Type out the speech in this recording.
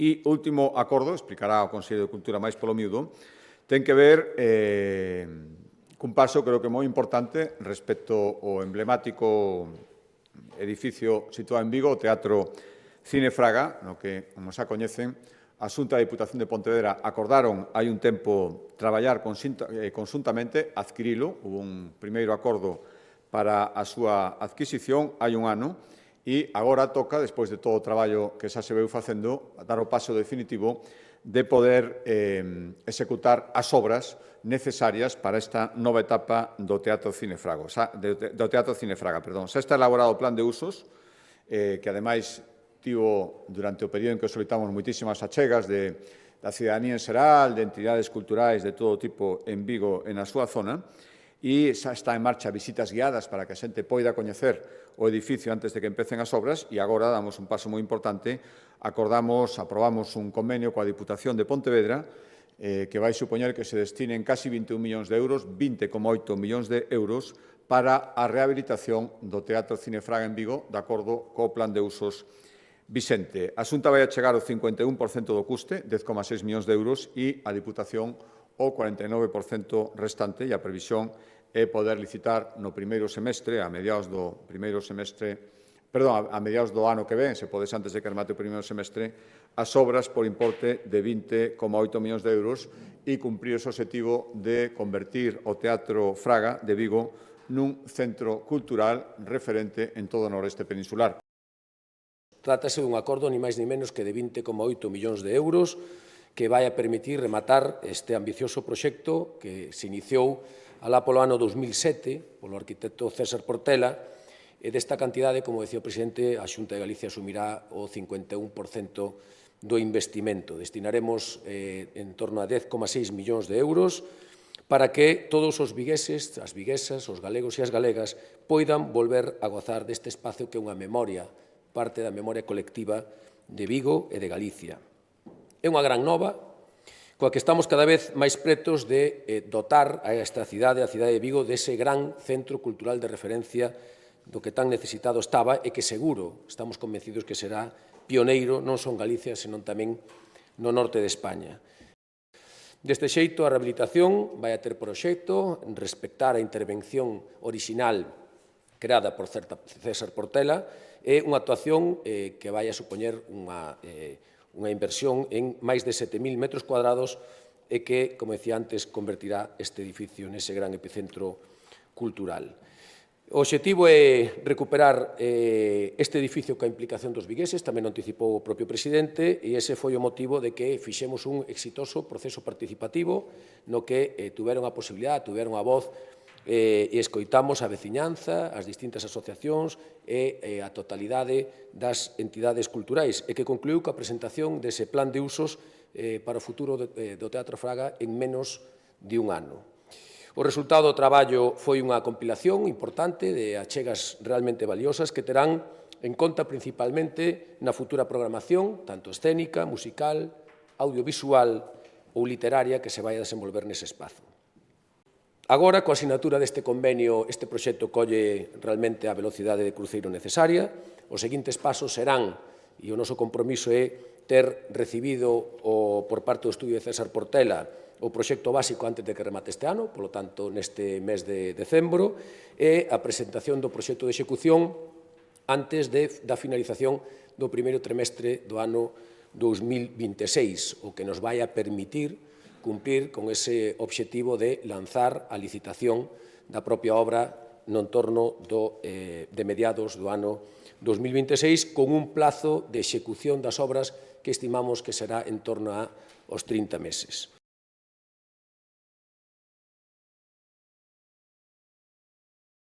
E o último acordo, explicará o Consello de Cultura máis polo miúdo, ten que ver cun paso creo que moi importante respecto ao emblemático edificio situado en Vigo, o Teatro Cine Fraga, no que, como xa coñecen, a Xunta da Diputación de Pontevedra acordaron hai un tempo traballar conxuntamente, adquirilo, hubo un primeiro acordo para a súa adquisición hai un ano, e agora toca, despois de todo o traballo que xa se veu facendo, dar o paso definitivo de poder executar as obras necesarias para esta nova etapa do Teatro Cine Fraga. Xa está elaborado o plan de usos, que ademais tivo, durante o período en que solicitamos moitísimas achegas da cidadanía en xeral, de entidades culturais de todo tipo en Vigo e na súa zona, e xa está en marcha visitas guiadas para que a xente poida coñecer o edificio antes de que empecen as obras e agora damos un paso moi importante, aprobamos un convenio coa Diputación de Pontevedra que vai supoñer que se destinen casi 21 millóns de euros, 20,8 millóns de euros, para a rehabilitación do Teatro Cine Fraga en Vigo, de acordo co plan de usos vixente. A Xunta vai achegar o 51% do custe, 10,6 millóns de euros, e a Diputación o 49% restante, e a previsión é poder licitar no primeiro semestre, a mediados do ano que ven, se podes antes de que remate o primeiro semestre, as obras por importe de 20,8 millóns de euros e cumprir ese objetivo de convertir o Teatro Fraga de Vigo nun centro cultural referente en todo o noreste peninsular. Trátase dun acordo ni máis ni menos que de 20,8 millóns de euros que vai a permitir rematar este ambicioso proxecto que se iniciou alá polo ano 2007 polo arquitecto César Portela, e desta cantidade, como decía o presidente, a Xunta de Galicia asumirá o 51% do investimento. Destinaremos en torno a 10,6 millóns de euros para que todos os vigueses, as viguesas, os galegos e as galegas poidan volver a gozar deste espazo que é unha memoria, parte da memoria colectiva de Vigo e de Galicia. É unha gran nova, coa que estamos cada vez máis pretos de dotar a esta cidade, a cidade de Vigo, dese gran centro cultural de referencia do que tan necesitado estaba e que seguro, estamos convencidos que será pioneiro non só en Galicia, senón tamén no norte de España. Deste xeito, a rehabilitación vai a ter por obxecto respectar a intervención orixinal creada por César Portela e unha actuación que vai a supoñer unha inversión en máis de 7.000 metros cuadrados e que, como decía antes, convertirá este edificio nese gran epicentro cultural. O obxectivo é recuperar este edificio coa implicación dos vigueses, tamén o anticipou o propio presidente, e ese foi o motivo de que fixemos un exitoso proceso participativo no que tuveron a posibilidade, tuveron a voz e escoitamos a veciñanza, as distintas asociacións e a totalidade das entidades culturais e que concluiu coa presentación dese plan de usos para o futuro do Teatro Fraga en menos de un ano. O resultado do traballo foi unha compilación importante de achegas realmente valiosas que terán en conta principalmente na futura programación, tanto escénica, musical, audiovisual ou literaria que se vai a desenvolver nese espazo. Agora, coa asinatura deste convenio, este proxecto colle realmente a velocidade de cruceiro necesaria. Os seguintes pasos serán, e o noso compromiso é ter recibido por parte do estudio de César Portela o proxecto básico antes de que remate este ano, polo tanto, neste mes de decembro, e a presentación do proxecto de execución antes da finalización do primeiro trimestre do ano 2026, o que nos vai a permitir cumprir con ese obxectivo de lanzar a licitación da propia obra no entorno de mediados do ano 2026, con un plazo de execución das obras que estimamos que será en torno aos 30 meses.